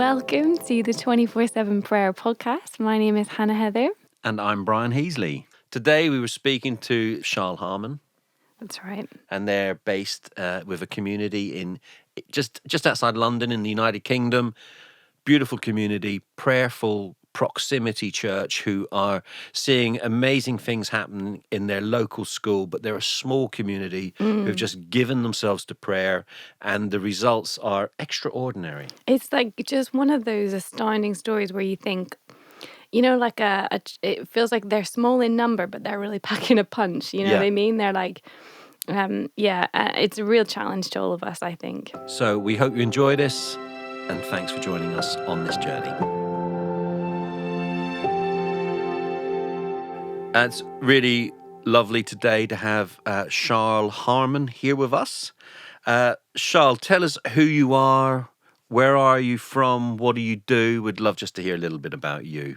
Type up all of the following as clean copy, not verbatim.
Welcome to the 24/7 Prayer Podcast. My name is Hannah Heather. And I'm Brian Heasley. Today we were speaking to Charl Harman. That's right. And they're based with a community in just outside London in the United Kingdom. Beautiful community, prayerful proximity church who are seeing amazing things happen in their local school, but they're a small community who've just given themselves to prayer, and the results are extraordinary. It's like just one of those astounding stories where you think, like it feels like they're small in number, but they're really packing a punch. You know what I mean? They're like, it's a real challenge to all of us, I think. So we hope you enjoy this, and thanks for joining us on this journey. It's really lovely today to have Charl Harman here with us. Charl, tell us who you are, where are you from, what do you do? We'd love just to hear a little bit about you.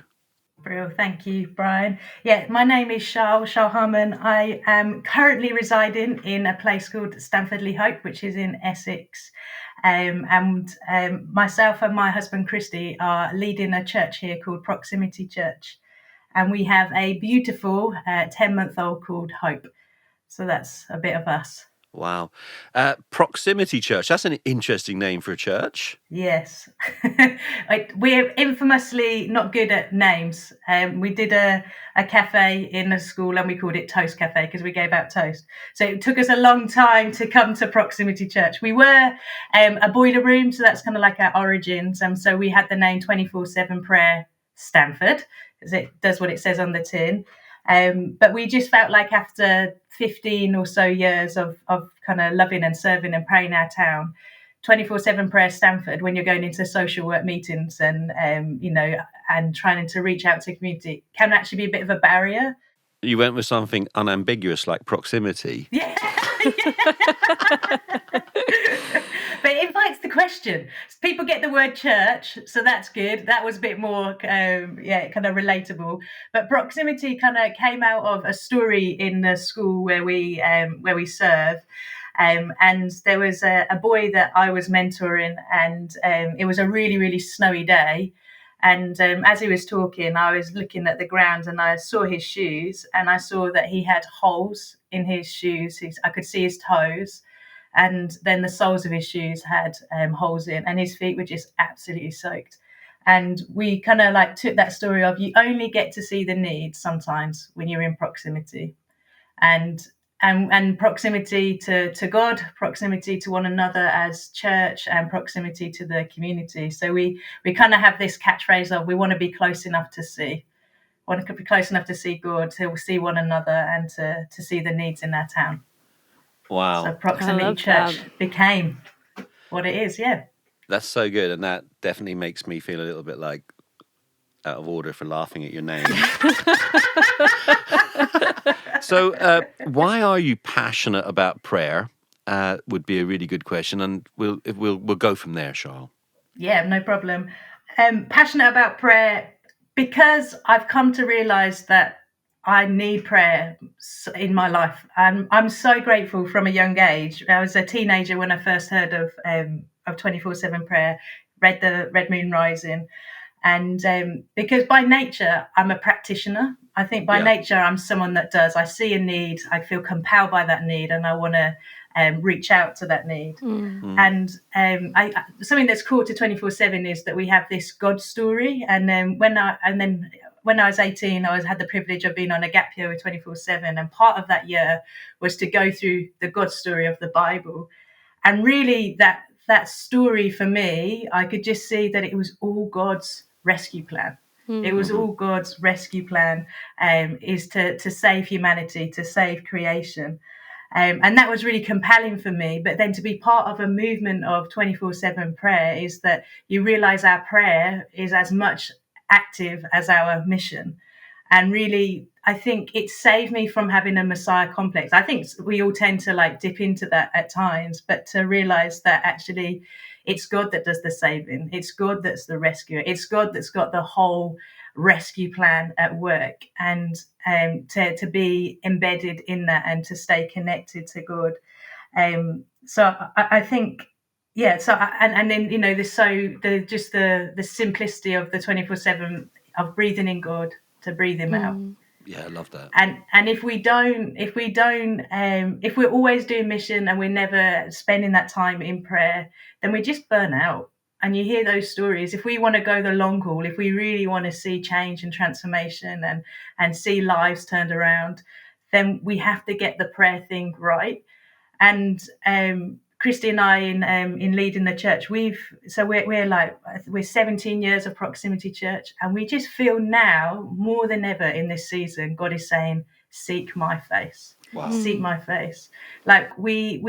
Brilliant. Thank you, Brian. Yeah, my name is Charl Harman. I am currently residing in a place called Standford-le-Hope, which is in Essex. And myself and my husband, Christy, are leading a church here called Proximity Church. And we have a beautiful 10-month-old called Hope. So that's a bit of us. Wow. Proximity Church, that's an interesting name for a church. Yes. We're infamously not good at names. We did a cafe in a school and we called it Toast Cafe because we gave out toast. So it took us a long time to come to Proximity Church. We were a boiler room, so that's kind of like our origins. And so we had the name 24/7 Prayer Standford, because it does what it says on the tin. But we just felt like after 15 or so years of kind of loving and serving and praying our town, 24/7 Prayer Standford, when you're going into social work meetings and and trying to reach out to the community, can actually be a bit of a barrier. You went with something unambiguous like proximity. Yeah. But it invites the question. People get the word church, so that's good. That was a bit more, kind of relatable. But proximity kind of came out of a story in the school where we serve. And there was a boy that I was mentoring, and it was a really, really snowy day. And as he was talking, I was looking at the ground and I saw his shoes, and I saw that he had holes in his shoes. I could see his toes, and then the soles of his shoes had holes in, and his feet were just absolutely soaked. And we kind of like took that story of, you only get to see the needs sometimes when you're in proximity. And proximity to God, proximity to one another as church, and proximity to the community. So we kind of have this catchphrase of, we want to be close enough to see. Want to be close enough to see God, to see one another, and to see the needs in our town. Wow. So Proximity Church became what it is, yeah. That's so good, and that definitely makes me feel a little bit like out of order for laughing at your name. So, why are you passionate about prayer? Would be a really good question, and we'll go from there, Charl. Yeah, no problem. Passionate about prayer because I've come to realise that I need prayer in my life, and I'm so grateful from a young age. I was a teenager when I first heard of 24/7 prayer, read the Red Moon Rising. And because by nature, I'm a practitioner. I think by nature, I'm someone that does. I see a need, I feel compelled by that need, and I want to reach out to that need. And something that's cool to 24/7 is that we have this God story. And then when I was 18, I had the privilege of being on a gap year with 24/7. And part of that year was to go through the God story of the Bible. And really that story for me, I could just see that it was all God's rescue plan. It was all God's rescue plan, is to save humanity, to save creation. And that was really compelling for me. But then to be part of a movement of 24/7 prayer is that you realize our prayer is as much active as our mission. And really, I think it saved me from having a Messiah complex. I think we all tend to like dip into that at times, but to realize that actually it's God that does the saving. It's God that's the rescuer. It's God that's got the whole rescue plan at work, and to be embedded in that and to stay connected to God. So I think yeah, so and then the simplicity of the 24/7 of breathing in God to breathe him out. Yeah, I love that. And if we're always doing mission and we're never spending that time in prayer, then we just burn out. And you hear those stories. If we want to go the long haul, if we really want to see change and transformation and see lives turned around, then we have to get the prayer thing right. And Christy and I in leading the church, we're 17 years of proximity church, and we just feel now more than ever in this season, God is saying, "Seek my face." Wow. Seek my face. Like we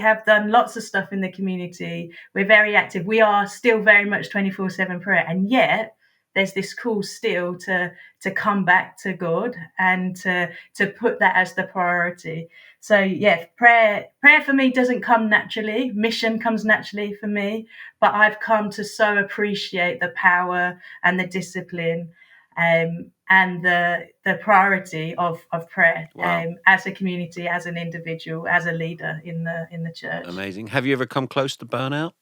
have done lots of stuff in the community. We're very active. We are still very much 24/7 prayer, and yet there's this call still to come back to God and to put that as the priority. So yeah, prayer for me doesn't come naturally. Mission comes naturally for me, but I've come to so appreciate the power and the discipline and the priority of prayer. Wow. As a community, as an individual, as a leader in the church. Amazing. Have you ever come close to burnout?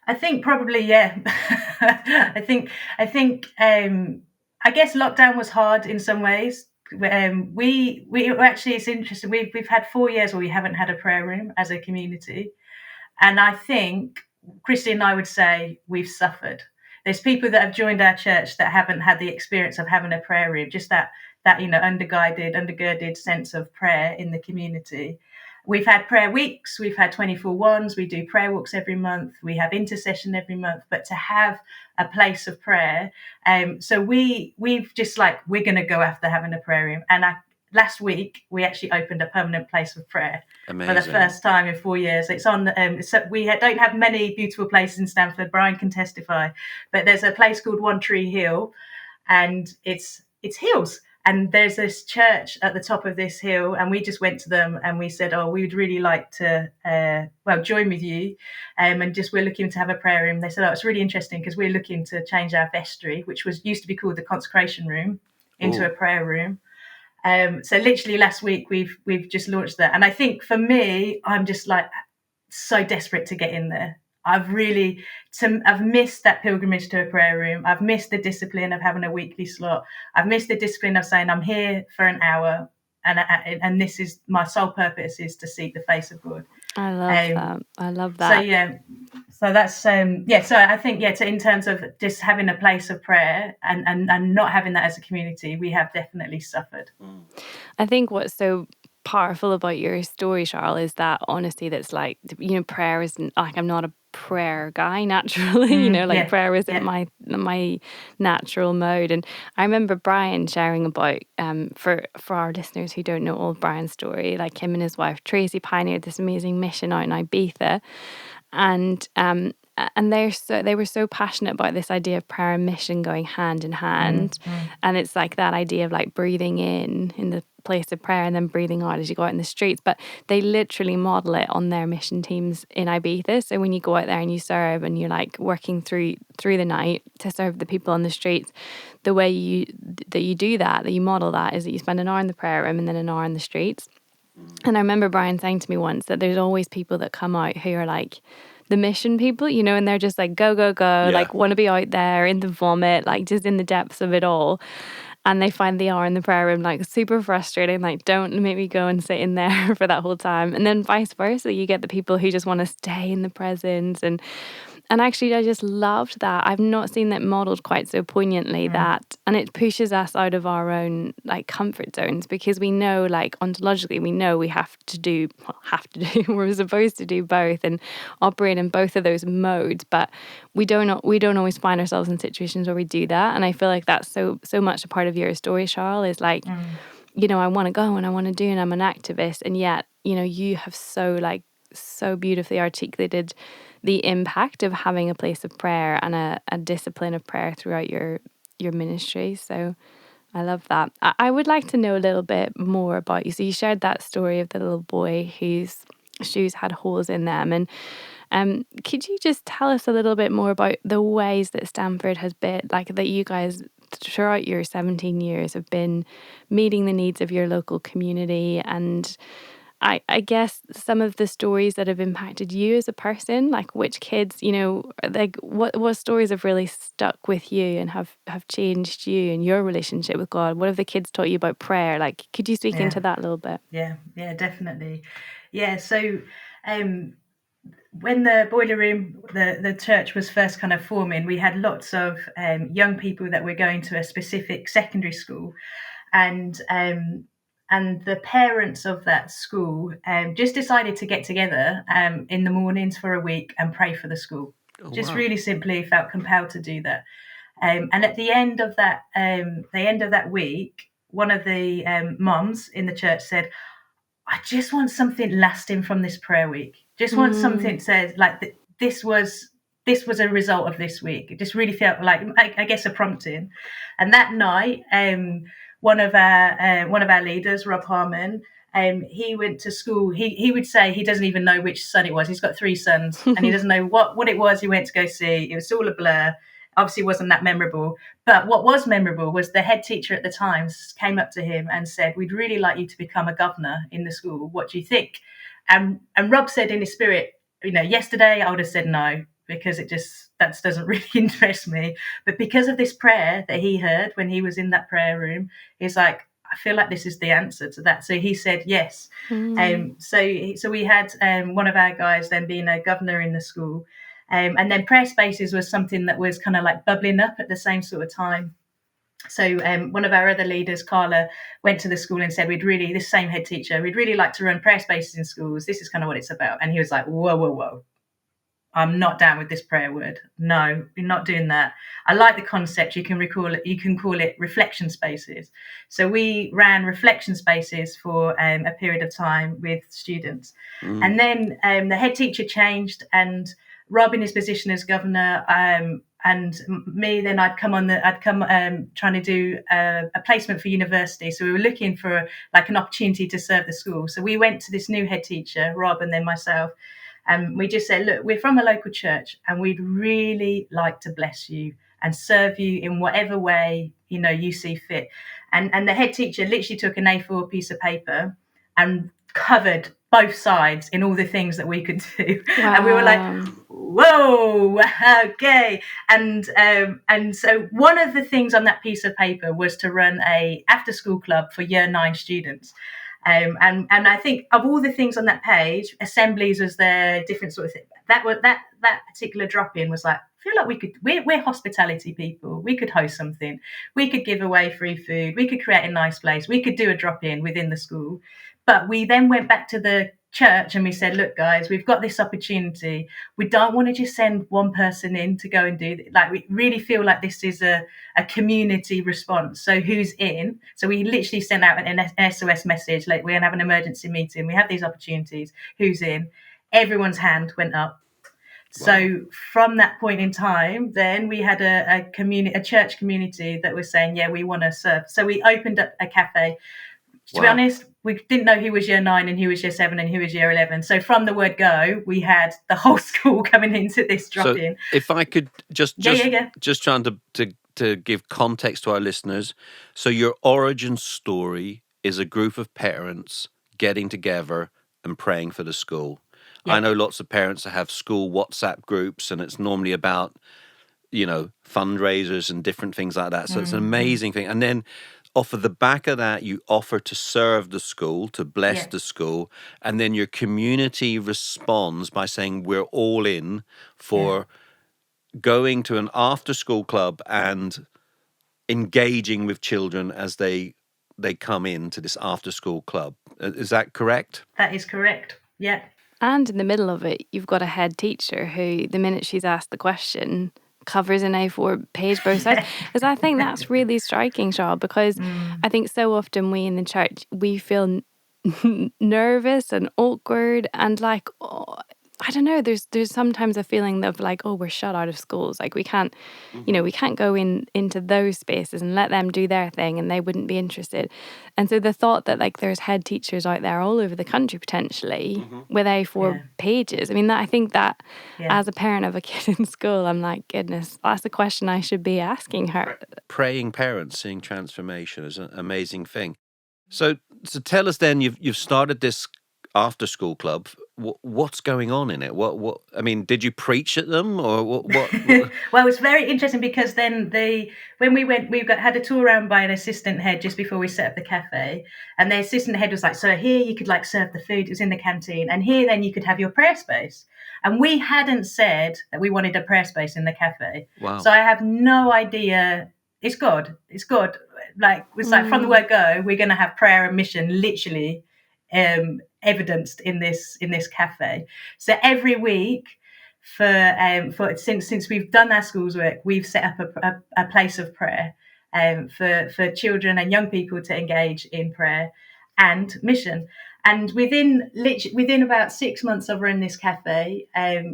I think probably, yeah. I guess lockdown was hard in some ways. We actually, it's interesting. We've had 4 years where we haven't had a prayer room as a community, and I think Christy and I would say we've suffered. There's people that have joined our church that haven't had the experience of having a prayer room, just that undergirded sense of prayer in the community. We've had prayer weeks, we've had 24/1s, we do prayer walks every month, we have intercession every month, but to have a place of prayer, so we've just we're going to go after having a prayer room. And last week we actually opened a permanent place of prayer. Amazing. For the first time in 4 years. It's on. We don't have many beautiful places in Standford. Brian can testify, but there's a place called One Tree Hill, and it's hills. And there's this church at the top of this hill, and we just went to them and we said, "Oh, we would really like to, join with you, and we're looking to have a prayer room." They said, "Oh, it's really interesting because we're looking to change our vestry, which used to be called the consecration room, into a prayer room." So literally last week we've just launched that, and I think for me, I'm just so desperate to get in there. I've missed that pilgrimage to a prayer room. I've missed the discipline of having a weekly slot. I've missed the discipline of saying I'm here for an hour, and this is my sole purpose is to seek the face of God. I love that. So yeah, so that's So I think in terms of just having a place of prayer and not having that as a community, we have definitely suffered. I think what's so powerful about your story, Charl, is that honesty. That's prayer isn't I'm not a prayer guy naturally. Prayer isn't my natural mode. And I remember Brian sharing about for our listeners who don't know all of Brian's story, him and his wife Tracy pioneered this amazing mission out in Ibiza, and they were so passionate about this idea of prayer and mission going hand in hand. And it's that idea of breathing in the place of prayer and then breathing out as you go out in the streets. But they literally model it on their mission teams in Ibiza. So when you go out there and you serve and you're working through the night to serve the people on the streets, the way you do that you model that is that you spend an hour in the prayer room and then an hour in the streets. And I remember Brian saying to me once that there's always people that come out who are the mission people, and they're just go, go, go, want to be out there in the vomit, just in the depths of it all. And they find the hour in the prayer room super frustrating, don't make me go and sit in there for that whole time. And then vice versa, you get the people who just want to stay in the presence. And actually, I just loved that. I've not seen that modeled quite so poignantly, and it pushes us out of our own comfort zones, because we know ontologically, we know we we're supposed to do both and operate in both of those modes, but we don't always find ourselves in situations where we do that. And I feel that's so much a part of your story, Charl, is I want to go and I want to do, and I'm an activist, and yet you have so beautifully articulated the impact of having a place of prayer and a discipline of prayer throughout your ministry. So I love that. I would like to know a little bit more about you. So you shared that story of the little boy whose shoes had holes in them, and could you just tell us a little bit more about the ways that Standford has been, that you guys throughout your 17 years have been meeting the needs of your local community, and I guess some of the stories that have impacted you as a person, like which kids, like what stories have really stuck with you and have changed you and your relationship with God? What have the kids taught you about prayer? Like, could you speak into that a little bit? Yeah, definitely. Yeah, so when the boiler room, the church was first kind of forming, we had lots of young people that were going to a specific secondary school, and the parents of that school just decided to get together in the mornings for a week and pray for the school. Just really simply felt compelled to do that. And at the end of that week, one of the moms in the church said, I just want something lasting from this prayer week. Just want something that says like this was a result of this week. It just really felt like, I guess, a prompting. And that night, one of our leaders, Rob Harmon, he went to school. He would say he doesn't even know which son it was. He's got 3 sons, and he doesn't know what it was he went to go see. It was all a blur. Obviously, wasn't that memorable. But what was memorable was the head teacher at the time came up to him and said, "We'd really like you to become a governor in the school. What do you think?" And Rob said in his spirit, yesterday I would have said no, because that doesn't really interest me. But because of this prayer that he heard when he was in that prayer room, he's like, I feel like this is the answer to that. So he said yes. So we had one of our guys then being a governor in the school. And then prayer spaces was something that was kind of like bubbling up at the same sort of time. So one of our other leaders, Carla, went to the school and said, this same head teacher, we'd really like to run prayer spaces in schools. This is kind of what it's about. And he was like, whoa. I'm not down with this prayer word. No, we're not doing that. I like the concept. You can call it reflection spaces. So we ran reflection spaces for a period of time with students. And then the head teacher changed, and Rob in his position as governor, and me, then I'd come trying to do a placement for university. So we were looking for like an opportunity to serve the school. So we went to this new head teacher, Rob, and then myself. And we just said, look, we're from a local church and we'd really like to bless you and serve you in whatever way, you see fit. And the head teacher literally took an A4 piece of paper and covered both sides in all the things that we could do. Wow. And we were like, whoa, okay. And so one of the things on that piece of paper was to run a after school club for year 9 students. And I think of all the things on that page, assemblies was there, different sort of thing. That particular drop-in was like, I feel like we're hospitality people. We could host something. We could give away free food. We could create a nice place. We could do a drop-in within the school. But we then went back to the church and we said, look, guys, we've got this opportunity. We don't want to just send one person in to go and do it. Like, we really feel like this is a community response. So who's in? So we literally sent out an SOS message, like, we're going to have an emergency meeting. We have these opportunities. Who's in? Everyone's hand went up. Wow. So from that point in time, then we had a church community that was saying, yeah, we want to serve. So we opened up a cafe. To be honest, we didn't know who was year 9 and who was year 7 and who was year 11. So from the word go, we had the whole school coming into this drop-in. So if I could just trying to give context to our listeners. So your origin story is a group of parents getting together and praying for the school. Yeah. I know lots of parents that have school WhatsApp groups, and it's normally about, fundraisers and different things like that. So it's an amazing thing. And then off of the back of that, you offer to serve the school, to bless the school, and then your community responds by saying, we're all in for going to an after-school club and engaging with children as they come into this after-school club. Is that correct? That is correct, yeah. And in the middle of it, you've got a head teacher who, the minute she's asked the question, covers an A4 page both sides. Because I think that's really striking, Charl, because I think so often we in the church, we feel nervous and awkward and like, I don't know, there's sometimes a feeling of like, we're shut out of schools. Like we can't, we can't go into those spaces and let them do their thing and they wouldn't be interested. And so the thought that like there's head teachers out there all over the country potentially with A4 pages. I mean, I think that as a parent of a kid in school, I'm like, goodness, that's the question I should be asking her. Praying parents seeing transformation is an amazing thing. So tell us then, you've started this after school club. What's going on in it? What? I mean, did you preach at them or what? Well, it's very interesting because then when we went, had a tour around by an assistant head just before we set up the cafe, and the assistant head was like, "So here you could like serve the food. It was in the canteen, and here then you could have your prayer space." And we hadn't said that we wanted a prayer space in the cafe. Wow. So I have no idea. It's God. It's God. Like it's like from the word go, we're going to have prayer and mission literally evidenced in this cafe. So every week for since we've done our schools work, we've set up a place of prayer for children and young people to engage in prayer and mission. And within about 6 months of running this cafe,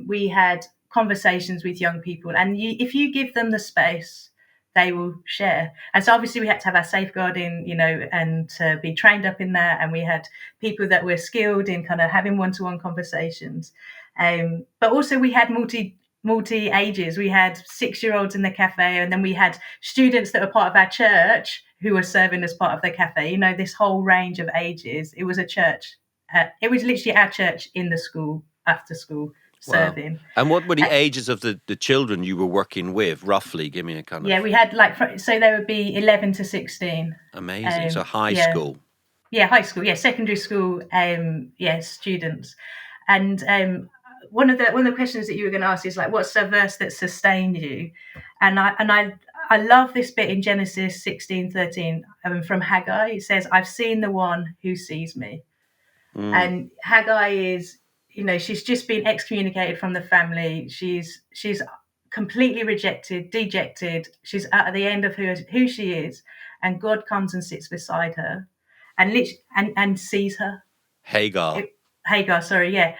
we had conversations with young people, and if you give them the space, they will share. And so obviously we had to have our safeguarding, and to be trained up in that. And we had people that were skilled in kind of having one-to-one conversations. But also we had multi ages. We had 6-year-olds in the cafe, and then we had students that were part of our church who were serving as part of the cafe. This whole range of ages. It was a church. It was literally our church in the school, after school. Serving. Wow. And what were the ages of the children you were working with, roughly? Give me a kind of... Yeah, we had so there would be 11 to 16. Amazing. So high school. Yeah, high school. Yeah, secondary school. Students. And one of the questions that you were going to ask is like, what's the verse that sustained you? And I love this bit in Genesis 16:13 from Haggai. It says, "I've seen the one who sees me." And Haggai is, she's just been excommunicated from the family. She's completely rejected, dejected. She's at the end of who she is, and God comes and sits beside her, and sees her. Hagar, sorry, yeah.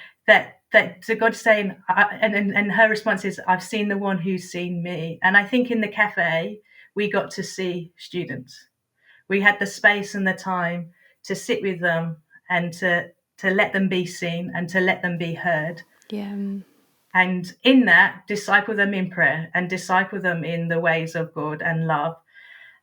So God's saying, and her response is, "I've seen the one who's seen me." And I think in the cafe we got to see students. We had the space and the time to sit with them and to let them be seen and to let them be heard. Yeah. And in that, disciple them in prayer and disciple them in the ways of God and love.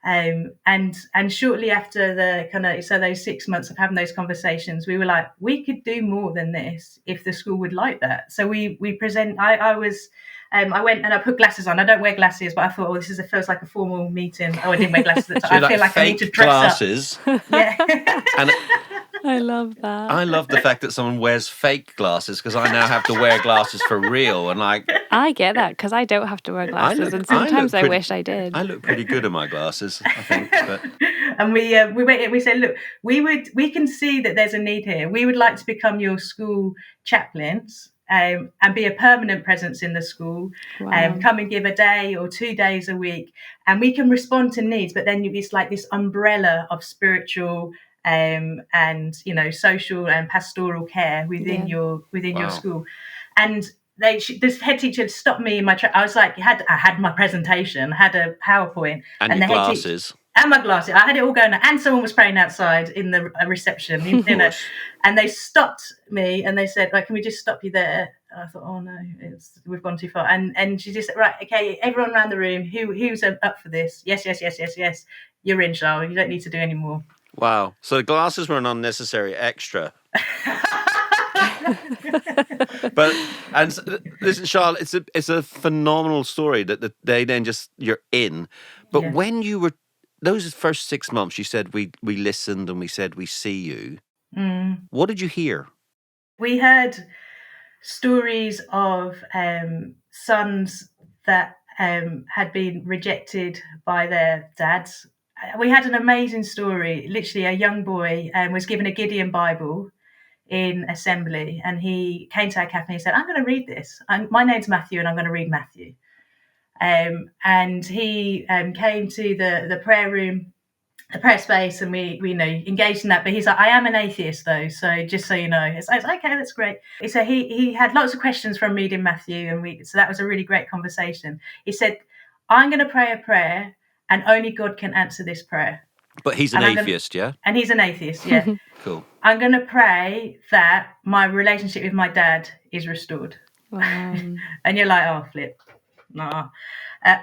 And shortly after those 6 months of having those conversations, we were like, we could do more than this if the school would like that. So we present. I went and I put glasses on. I don't wear glasses, but I thought, this feels like a formal meeting. Oh, I didn't wear glasses at the time. I feel like I need to dress glasses. Up. Yeah. And I love that. I love the fact that someone wears fake glasses, because I now have to wear glasses for real. And I get that because I don't have to wear glasses, and sometimes I wish I did. I look pretty good in my glasses, I think. But. And we said, look, we can see that there's a need here. We would like to become your school chaplains. And be a permanent presence in the school. Wow. Come and give a day or 2 days a week, and we can respond to needs. But then it's like this umbrella of spiritual and social and pastoral care within your school. And this head teacher stopped me in my I was like, I had my presentation, had a PowerPoint, and your glasses. And my glasses. I had it all going on. And someone was praying outside in the reception, and they stopped me and they said, can we just stop you there? And I thought, oh no, we've gone too far. And she just said, right, okay, everyone around the room, who's up for this? Yes. You're in, Charl. You don't need to do any more. Wow. So the glasses were an unnecessary extra. And listen, Charl, it's a phenomenal story that they then you're in. But when you were, those first 6 months, you said we listened and we said we see you. What did you hear? We heard stories of sons that had been rejected by their dads. We had an amazing story. Literally, a young boy was given a Gideon Bible in assembly, and he came to our cafe and he said, "I'm going to read this. My name's Matthew, and I'm going to read Matthew." And he came to the prayer room, the prayer space, and we engaged in that. But he's like, "I am an atheist, though, so just so you know." It's like, okay, that's great. So he had lots of questions from reading Matthew, and so that was a really great conversation. He said, "I'm going to pray a prayer, and only God can answer this prayer." But he's an atheist, yeah? And he's an atheist, yeah. Cool. "I'm going to pray that my relationship with my dad is restored." Wow. And you're like, oh, flip. No.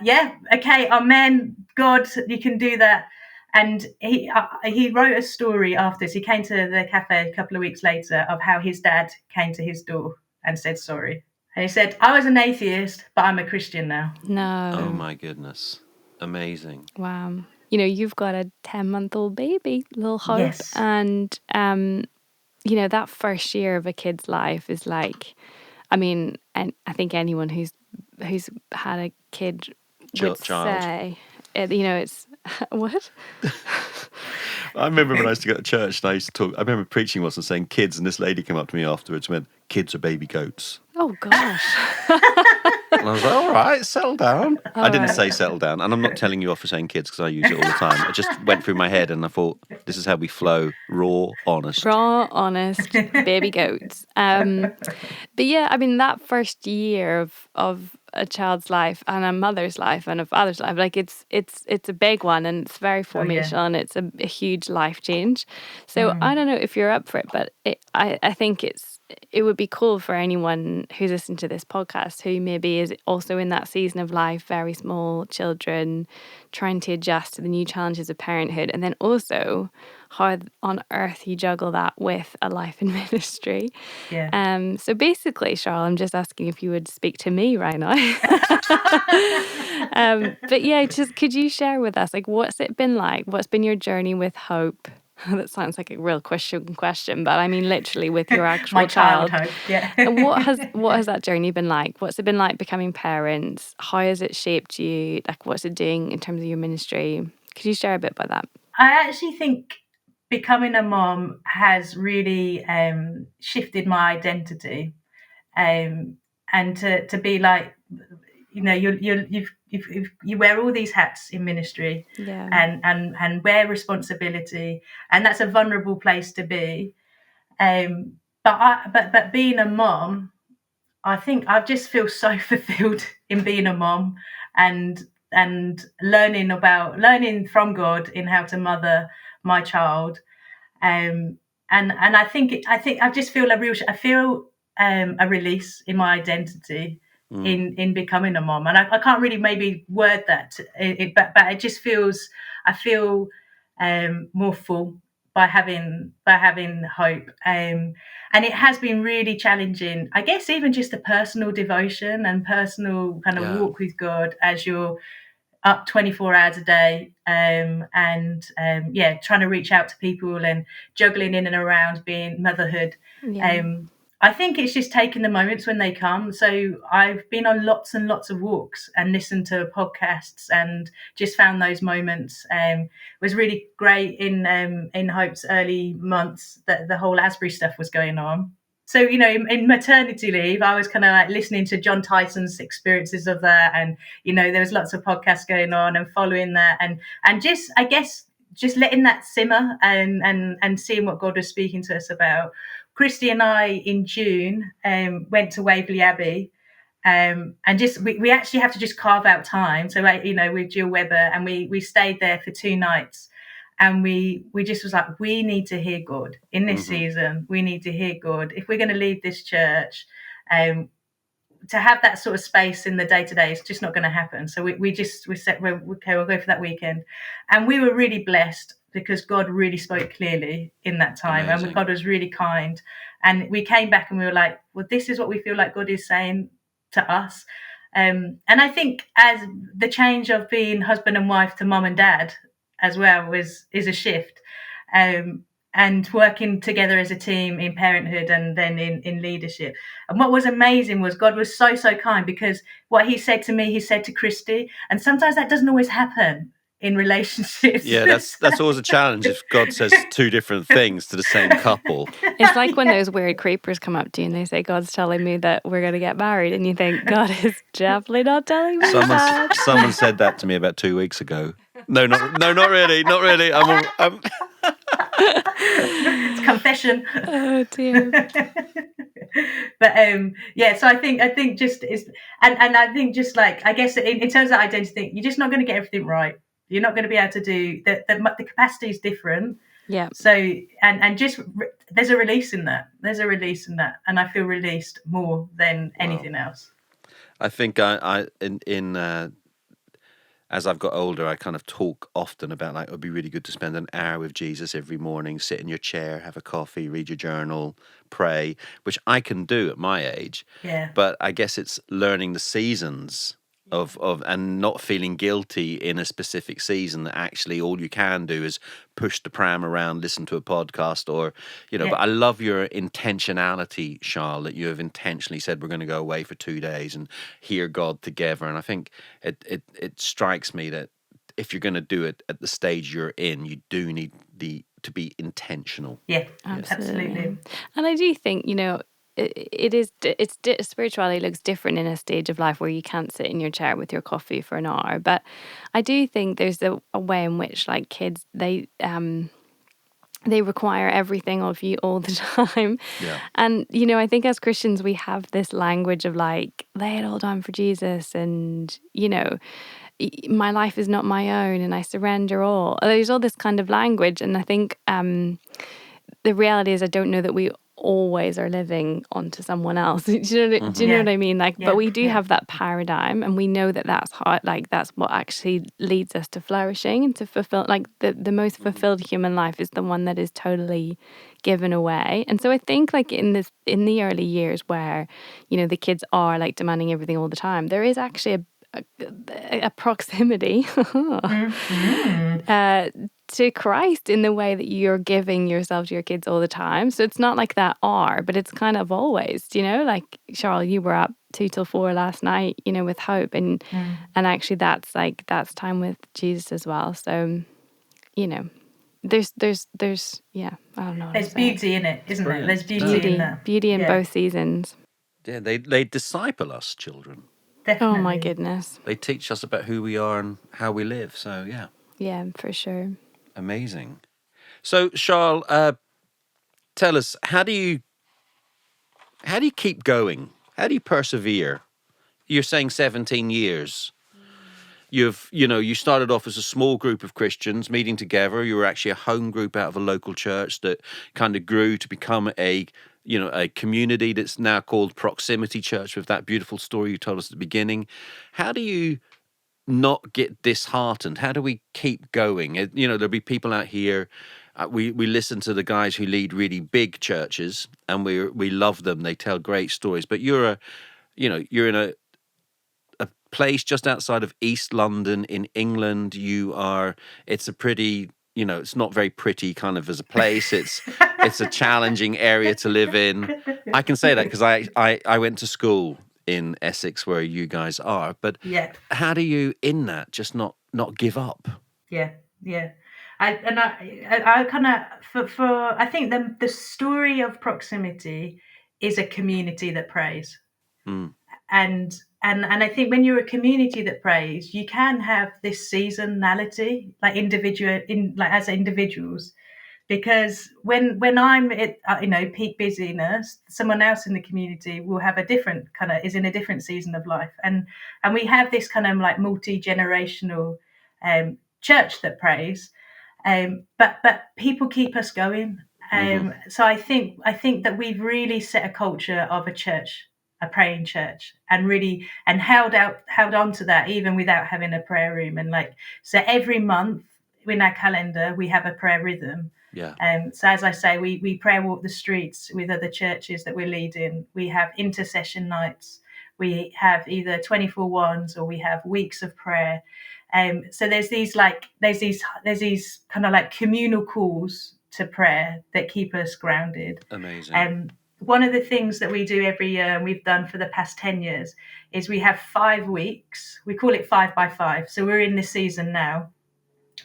Yeah, okay, amen. God, you can do that. And he wrote a story after this. He came to the cafe a couple of weeks later of how his dad came to his door and said sorry. And he said, I was an atheist, but I'm a Christian now. No. Oh my goodness. Amazing. Wow. You know, you've got a 10-month-old baby, little Hope. Yes. And, you know, that first year of a kid's life is like, I mean, and I think anyone who's had a kid would say, you know, it's, what? I remember when I used to go to church and I used to talk, I remember preaching once and saying kids, and this lady came up to me afterwards and went, kids are baby goats. Oh, gosh. And I was like, all right, settle down. I didn't right. say settle down. And I'm not telling you off for saying kids because I use it all the time. It just went through my head and I thought, this is how we flow, raw, honest. Raw, honest, baby goats. But yeah, I mean, that first year of a child's life and a mother's life and a father's life, like it's a big one, and it's very formational, and it's a huge life change. So I don't know if you're up for it, but I think it would be cool for anyone who's listening to this podcast who maybe is also in that season of life, very small children, trying to adjust to the new challenges of parenthood, and then also how on earth you juggle that with a life in ministry. Yeah. So basically, Charl, I'm just asking if you would speak to me right now. But yeah, just could you share with us, like, what's it been like? What's been your journey with Hope? That sounds like a real question, but I mean literally with your actual My child Hope, yeah. And what has that journey been like? What's it been like becoming parents? How has it shaped you? Like, what's it doing in terms of your ministry? Could you share a bit about that? I actually think becoming a mom has really shifted my identity, and to be like, you know, you wear all these hats in ministry, and wear responsibility, and that's a vulnerable place to be. But being a mom, I think I just feel so fulfilled in being a mom, and learning from God in how to mother my child. And I just feel a release in my identity in becoming a mom, and I can't really maybe word that, but it just feels, I feel more full by having Hope, and it has been really challenging, I guess, even just a personal devotion and personal kind of walk with God as you're up 24 hours a day, and trying to reach out to people and juggling in and around being motherhood. I think it's just taking the moments when they come. So I've been on lots and lots of walks and listened to podcasts and just found those moments. Was really great in Hope's early months that the whole Asbury stuff was going on. So, you know, in maternity leave, I was kind of like listening to John Tyson's experiences of that. And, you know, there was lots of podcasts going on and following that, and just, I guess, just letting that simmer and seeing what God was speaking to us about. Christy and I in June went to Waverley Abbey, and just we actually have to just carve out time. So, you know, with Jill Webber, and we stayed there for 2 nights. And we just was like, we need to hear God in this season. We need to hear God. If we're going to leave this church, to have that sort of space in the day-to-day, it's just not going to happen. So we said, we'll go for that weekend. And we were really blessed because God really spoke clearly in that time. Amazing. And God was really kind. And we came back and we were like, well, this is what we feel like God is saying to us. And I think as the change of being husband and wife to mum and dad as well is a shift, and working together as a team in parenthood and then in leadership. And what was amazing was God was so kind, because what he said to me, he said to Christy, and sometimes that doesn't always happen in relationships. Yeah, that's always a challenge if God says 2 different things to the same couple. It's like when those weird creepers come up to you and they say, God's telling me that we're going to get married, and you think, God is definitely not telling me that. Someone said that to me about 2 weeks ago. No, not really. It's confession. Oh dear. But so I think just is, and I think just like, I guess in terms of identity, you're just not going to get everything right. You're not going to be able to do the capacity is different. Yeah. So and just there's a release in that. And I feel released more than anything else. I think as I've got older, I kind of talk often about like, it would be really good to spend an hour with Jesus every morning, sit in your chair, have a coffee, read your journal, pray, which I can do at my age. Yeah. But I guess it's learning the seasons of and not feeling guilty in a specific season, that actually all you can do is push the pram around, listen to a podcast, or but I love your intentionality, Charl, that you have intentionally said we're going to go away for 2 days and hear God together. And I think it strikes me that if you're going to do it at the stage you're in, you do need to be intentional. Yeah, absolutely. And I do think, spirituality looks different in a stage of life where you can't sit in your chair with your coffee for an hour. But I do think there's a way in which, like, kids, they require everything of you all the time. Yeah. And, I think as Christians, we have this language of like, lay it all down for Jesus, and, my life is not my own and I surrender all. There's all this kind of language. And I think the reality is, I don't know that we always are living onto someone else. Do you know what I mean? Like, but we do have that paradigm, and we know that that's how, like, that's what actually leads us to flourishing and to fulfill. Like, the most fulfilled human life is the one that is totally given away. And so I think, like, in the early years where the kids are like demanding everything all the time, there is actually a proximity to Christ in the way that you're giving yourself to your kids all the time. So it's not like that but it's kind of always, like, Charl, you were up 2 till 4 last night, with Hope, and actually that's time with Jesus as well. So, there's I don't know. There's beauty in it, isn't there? There's beauty in that. Beauty in both seasons. Yeah, they disciple us, children. Definitely. Oh my goodness. They teach us about who we are and how we live. So yeah. Yeah, for sure. Amazing. So, Charl, tell us, how do you keep going? How do you persevere? You're saying 17 years. You started off as a small group of Christians meeting together. You were actually a home group out of a local church that kind of grew to become a community that's now called Proximity Church, with that beautiful story you told us at the beginning. How do you not get disheartened? How do we keep going? There'll be people out here. We listen to the guys who lead really big churches, and we love them. They tell great stories. But you're in a place just outside of East London in England. It's a pretty, it's not very pretty kind of as a place. It's a challenging area to live in. I can say that because I went to school in Essex, where you guys are. But how do you, in that, just not give up? Yeah. I kind of I think the story of Proximity is a community that prays. And I think when you're a community that prays, you can have this seasonality, like as individuals, because when I'm at peak busyness, someone else in the community will have is in a different season of life, and we have this kind of like multi-generational church that prays, but people keep us going. So I think that we've really set a culture of a praying church, and held on to that even without having a prayer room. And so every month in our calendar we have a prayer rhythm. Yeah. So as I say, we prayer walk the streets with other churches that we're leading. We have intercession nights. We have either 24/1s, or we have weeks of prayer. So there's these kind of like communal calls to prayer that keep us grounded. Amazing. One of the things that we do every year, and we've done for the past 10 years, is we have 5 weeks. We call it 5 by 5. So we're in this season now,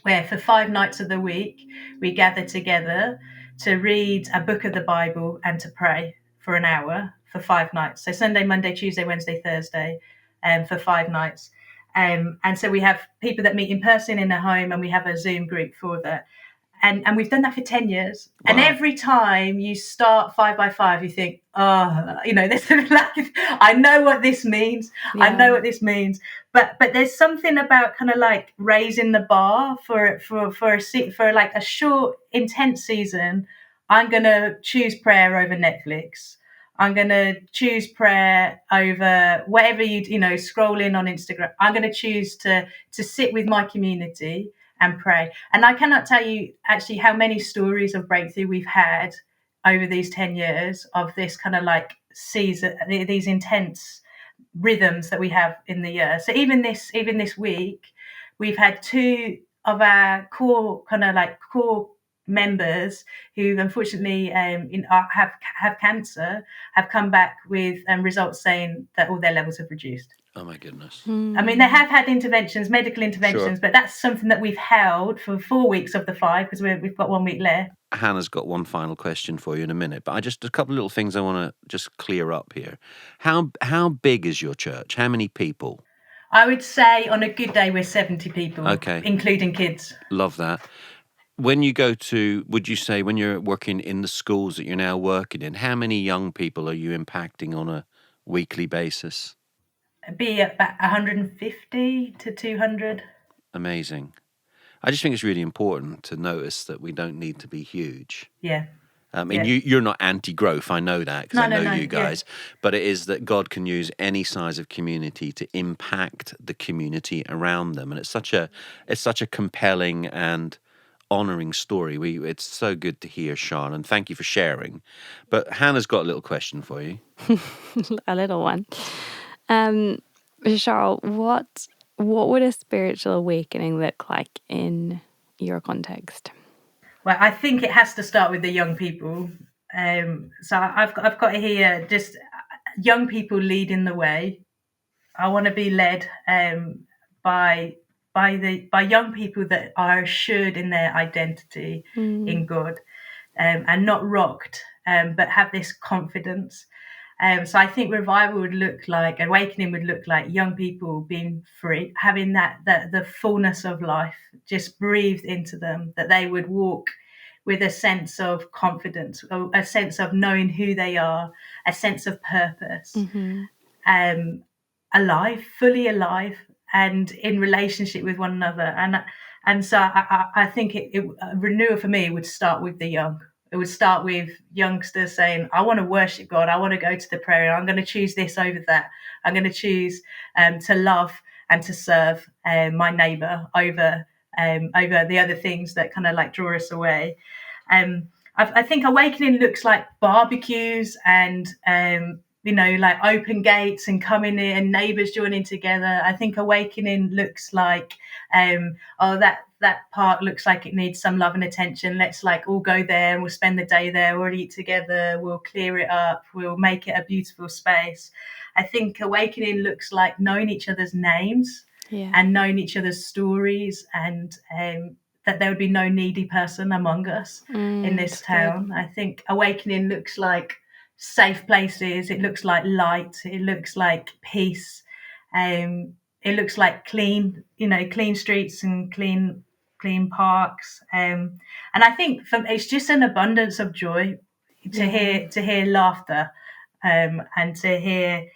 where for 5 nights of the week, we gather together to read a book of the Bible and to pray for an hour for 5 nights. So Sunday, Monday, Tuesday, Wednesday, Thursday, for 5 nights. And so we have people that meet in person in their home, and we have a Zoom group for that. And we've done that for 10 years. Wow. And every time you start 5 by 5, you think, this I know what this means. Yeah. I know what this means. But there's something about kind of like raising the bar for like a short, intense season. I'm going to choose prayer over Netflix. I'm going to choose prayer over whatever scrolling on Instagram. I'm going to choose to sit with my community and pray. And I cannot tell you actually how many stories of breakthrough we've had over these 10 years of this kind of like season, these intense rhythms that we have in the year. So even this week, we've had two of our core members who unfortunately have cancer have come back with results saying that all their levels have reduced. Oh my goodness. I mean, they have had medical interventions, but that's something that we've held for 4 weeks of the 5 because we've got 1 week left. Hannah's got one final question for you in a minute, but a couple of little things I want to just clear up here. How big is your church? How many people? I would say on a good day we're 70 people, okay, including kids. Love that. When you would you say when you're working in the schools that you're now working in, how many young people are you impacting on a weekly basis? Be about 150 to 200. Amazing. I just think it's really important to notice that we don't need to be huge. Yeah. I mean, you're not anti-growth. I know that because I know you guys. Yeah. But it is that God can use any size of community to impact the community around them, and it's such a compelling and honouring story. It's so good to hear, Sharon, and thank you for sharing. But Hannah's got a little question for you. A little one. Charl, what would a spiritual awakening look like in your context? Well, I think it has to start with the young people. So I've got here just young people leading the way. I want to be led by young people that are assured in their identity in God, and not rocked, but have this confidence. So I think revival would look like, awakening would look like young people being free, having that the fullness of life just breathed into them, that they would walk with a sense of confidence, a sense of knowing who they are, a sense of purpose, alive, fully alive, and in relationship with one another. And so I think renewal for me would start with the young. It would start with youngsters saying, I want to worship God. I want to go to the prayer. I'm going to choose this over that. I'm going to choose to love and to serve my neighbour over the other things that kind of like draw us away. I think awakening looks like barbecues and like open gates and coming in and neighbours joining together. I think awakening looks like that park looks like it needs some love and attention. Let's like all go there and we'll spend the day there. We'll eat together. We'll clear it up. We'll make it a beautiful space. I think awakening looks like knowing each other's names and knowing each other's stories, and that there would be no needy person among us in this town. I think awakening looks like safe places. It looks like light. It looks like peace. It looks like clean streets and clean parks. And I think it's just an abundance of joy to hear laughter, and to hear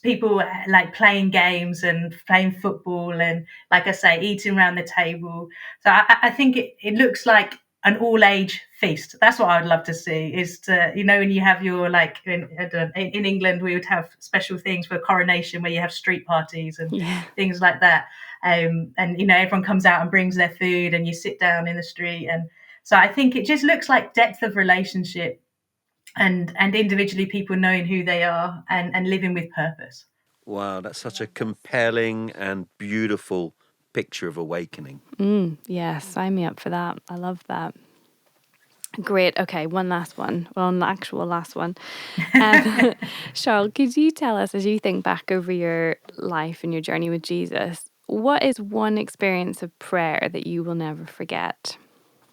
people like playing games and playing football and, like I say, eating around the table. So I think it looks like an all-age feast. That's what I would love to see, is to, when you have your, like, in England, we would have special things for coronation where you have street parties and things like that. And, everyone comes out and brings their food and you sit down in the street. And so I think it just looks like depth of relationship and individually people knowing who they are and living with purpose. Wow, that's such a compelling and beautiful picture of awakening. Yeah, sign me up for that. I love that. Great. Okay, one last one. Well, an actual last one. Charl, could you tell us, as you think back over your life and your journey with Jesus, what is one experience of prayer that you will never forget?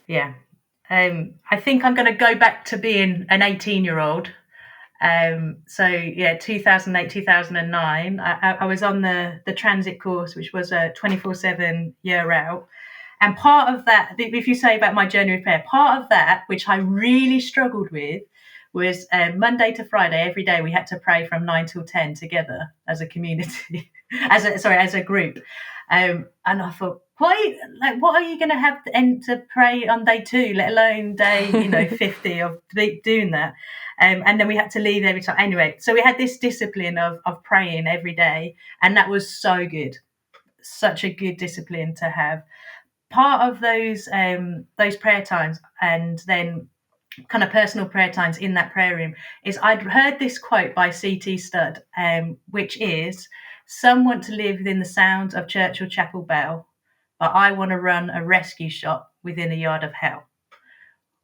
Yeah. I think I'm going to go back to being an 18-year-old. 2008, 2009, I was on the transit course, which was a 24/7 year out. And part of that, if you say about my journey with prayer, part of that, which I really struggled with, was Monday to Friday, every day we had to pray from 9 till 10 together as a community, as a group. And I thought, what are you going to have to pray on day 2, let alone day 50 of doing that? And then we had to leave every time. Anyway, so we had this discipline of praying every day, and that was so good. Such a good discipline to have. Part of those prayer times, and then kind of personal prayer times in that prayer room, is I'd heard this quote by C.T. Studd, which is, "Some want to live within the sound of church or chapel bell, but I want to run a rescue shop within a yard of hell."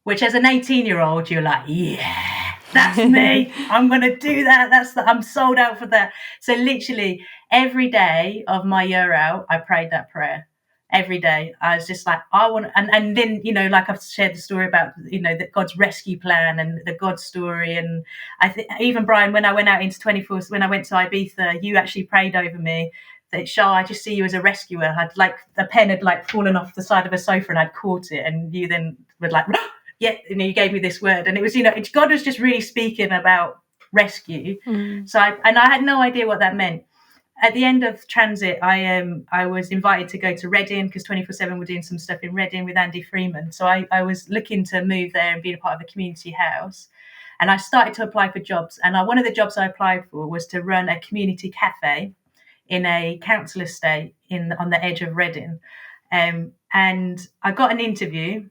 Which, as an 18-year-old, you're like, yeah, that's me. I'm going to do that. I'm sold out for that. So literally every day of my year out, I prayed that prayer. Every day. I was just like, I want, and then, like I've shared the story about, that God's rescue plan and the God story. And I think even Brian, when I went out into 24, when I went to Ibiza, you actually prayed over me that, Charl, I just see you as a rescuer. I'd like, the pen had like fallen off the side of a sofa and I'd caught it. And you then would like, yeah, you gave me this word. And it was, God was just really speaking about rescue. So I had no idea what that meant. At the end of transit, I was invited to go to Reading, because 24/7 were doing some stuff in Reading with Andy Freeman. So I was looking to move there and be a part of a community house. And I started to apply for jobs. And one of the jobs I applied for was to run a community cafe in a council estate on the edge of Reading. And I got an interview.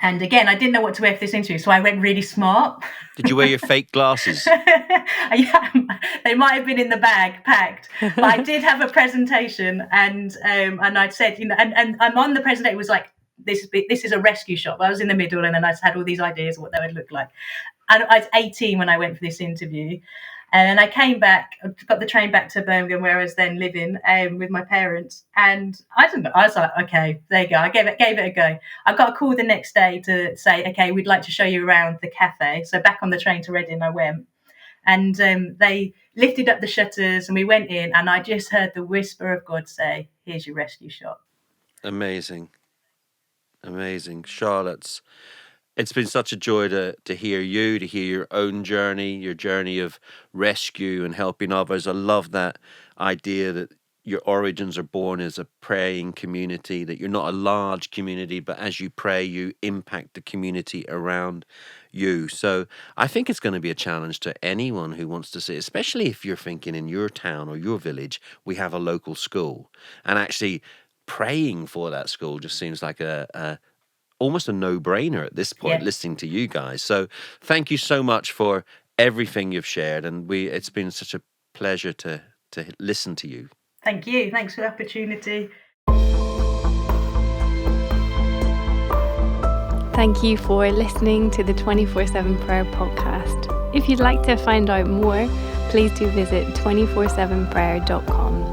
And again, I didn't know what to wear for this interview, so I went really smart. Did you wear your fake glasses? Yeah, they might have been in the bag, packed. But I did have a presentation, and I'd said, and I'm on the presentation. It was like, this is a rescue shop. I was in the middle, and then I just had all these ideas of what that would look like. And I was 18 when I went for this interview. And I came back, got the train back to Birmingham, where I was then living with my parents. And I don't know, I was like, okay, there you go. I gave it a go. I got a call the next day to say, okay, we'd like to show you around the cafe. So back on the train to Reading, I went. And they lifted up the shutters and we went in, and I just heard the whisper of God say, "Here's your rescue shop." Amazing. Charlotte, it's been such a joy to hear you, to hear your own journey, your journey of rescue and helping others. I love that idea that your origins are born as a praying community, that you're not a large community, but as you pray, you impact the community around you. So I think it's going to be a challenge to anyone who wants to see, especially if you're thinking in your town or your village, we have a local school, and actually praying for that school just seems like almost a no-brainer at this point, listening to you guys. So thank you so much for everything you've shared, and it's been such a pleasure to listen to you. Thank you. Thanks for the opportunity. Thank you for listening to the 24/7 Prayer podcast. If you'd like to find out more, please do visit 247prayer.com.